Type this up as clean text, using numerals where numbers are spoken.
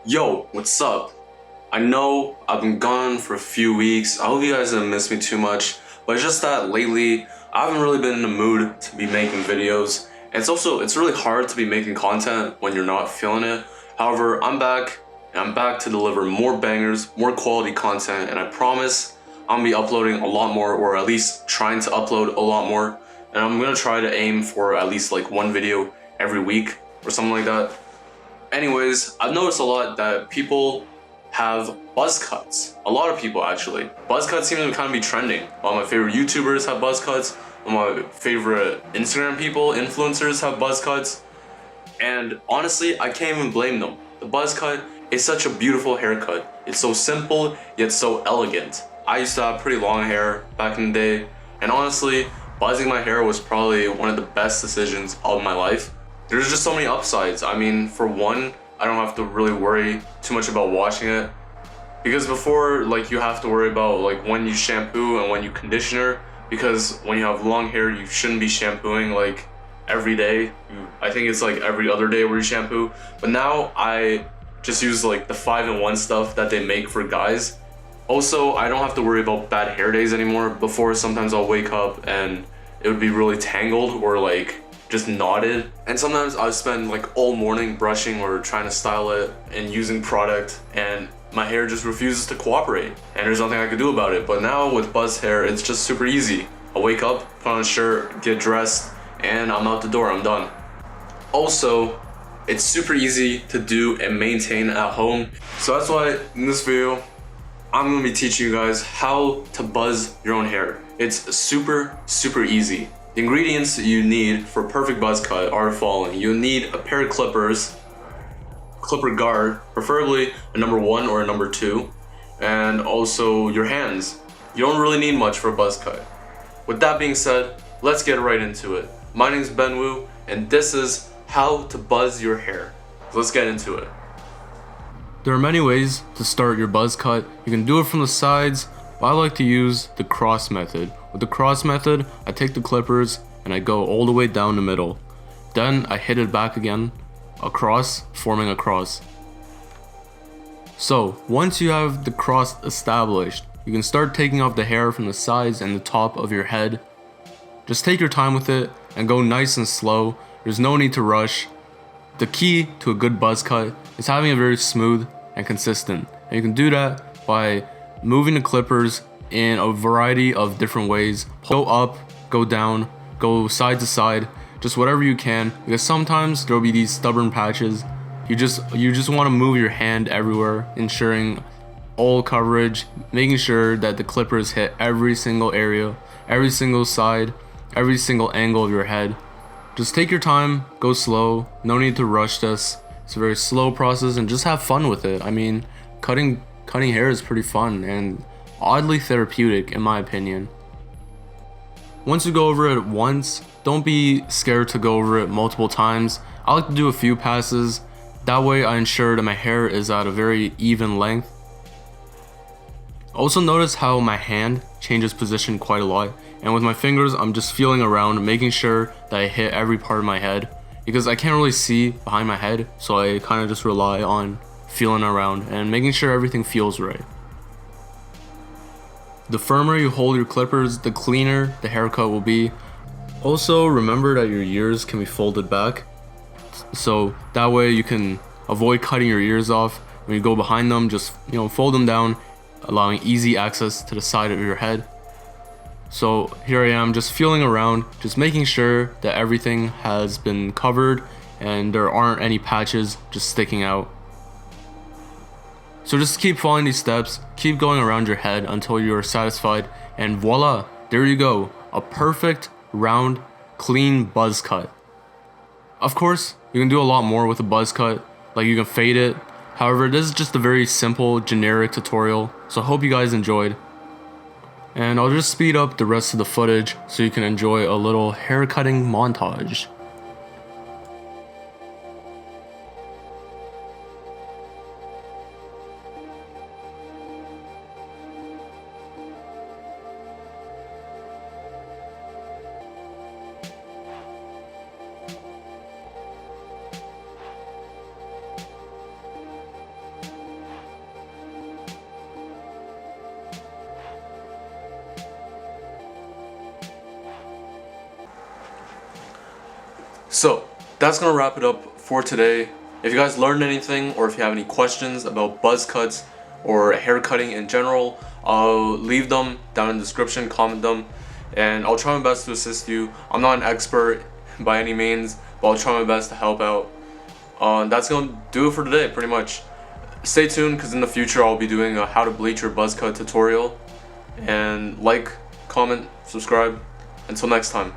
Yo, what's up? I know I've been gone for a few weeks. I hope you guys didn't miss me too much, but it's just that lately I haven't really been in the mood to be making videos. And it's really hard to be making content when you're not feeling it. However, I'm back and I'm back to deliver more bangers, more quality content, and I promise I'm gonna be uploading a lot more, or at least trying to upload a lot more. And I'm gonna try to aim for at least like one video every week or something like that. Anyways, I've noticed a lot that people have buzz cuts. A lot of people actually. Buzz cuts seem to kind of be trending. All my favorite YouTubers have buzz cuts. All my favorite Instagram people, influencers have buzz cuts. And honestly, I can't even blame them. The buzz cut is such a beautiful haircut. It's so simple, yet so elegant. I used to have pretty long hair back in the day, and honestly, buzzing my hair was probably one of the best decisions of my life. There's just so many upsides. I mean, for one, I don't have to really worry too much about washing it. Because before, like, you have to worry about like when you shampoo and when you conditioner. Because when you have long hair, you shouldn't be shampooing like every day. I think it's like every other day where you shampoo. But now I just use like the 5-in-1 stuff that they make for guys. Also, I don't have to worry about bad hair days anymore. Before, sometimes I'll wake up and it would be really tangled or like just knotted. And sometimes I spend like all morning brushing or trying to style it and using product, and my hair just refuses to cooperate. And there's nothing I could do about it. But now with buzz hair, it's just super easy. I wake up, put on a shirt, get dressed, and I'm out the door, I'm done. Also, it's super easy to do and maintain at home. So that's why in this video, I'm gonna be teaching you guys how to buzz your own hair. It's super easy. The ingredients you need for a perfect buzz cut are the following. You need a pair of clippers, clipper guard, preferably a number 1 or a number 2, and also your hands. You don't really need much for a buzz cut. With that being said, let's get right into it. My name is Ben Wu, and this is how to buzz your hair. Let's get into it. There are many ways to start your buzz cut. You can do it from the sides, but I like to use the cross method. With the cross method, I take the clippers and I go all the way down the middle. Then I hit it back again, across, forming a cross. So once you have the cross established, you can start taking off the hair from the sides and the top of your head. Just take your time with it and go nice and slow. There's no need to rush. The key to a good buzz cut is having it very smooth and consistent. And you can do that by moving the clippers in a variety of different ways. Go up, go down, go side to side, just whatever you can, because sometimes there'll be these stubborn patches. You just want to move your hand everywhere, ensuring all coverage, making sure that the clippers hit every single area, every single side, every single angle of your head. Just take your time, go slow, no need to rush this. It's a very slow process, and just have fun with it. I mean, cutting hair is pretty fun and oddly therapeutic in my opinion. Once you go over it once, don't be scared to go over it multiple times. I like to do a few passes. That way I ensure that my hair is at a very even length. Also notice how my hand changes position quite a lot, and with my fingers I'm just feeling around, making sure that I hit every part of my head, because I can't really see behind my head, so I kind of just rely on feeling around and making sure everything feels right. The firmer you hold your clippers, the cleaner the haircut will be. Also remember that your ears can be folded back, so that way you can avoid cutting your ears off. When you go behind them, just fold them down, allowing easy access to the side of your head. So here I am, just feeling around, just making sure that everything has been covered and there aren't any patches just sticking out. So just keep following these steps, keep going around your head until you are satisfied, and voila, there you go, a perfect, round, clean buzz cut. Of course, you can do a lot more with a buzz cut, like you can fade it. However, this is just a very simple, generic tutorial, so I hope you guys enjoyed. And I'll just speed up the rest of the footage so you can enjoy a little haircutting montage. So that's gonna wrap it up for today. If you guys learned anything, or if you have any questions about buzz cuts or hair cutting in general, I'll leave them down in the description, comment them, and I'll try my best to assist you. I'm not an expert by any means, but I'll try my best to help out. That's gonna do it for today, pretty much. Stay tuned, because in the future I'll be doing a how to bleach your buzz cut tutorial. And like, comment, subscribe. Until next time.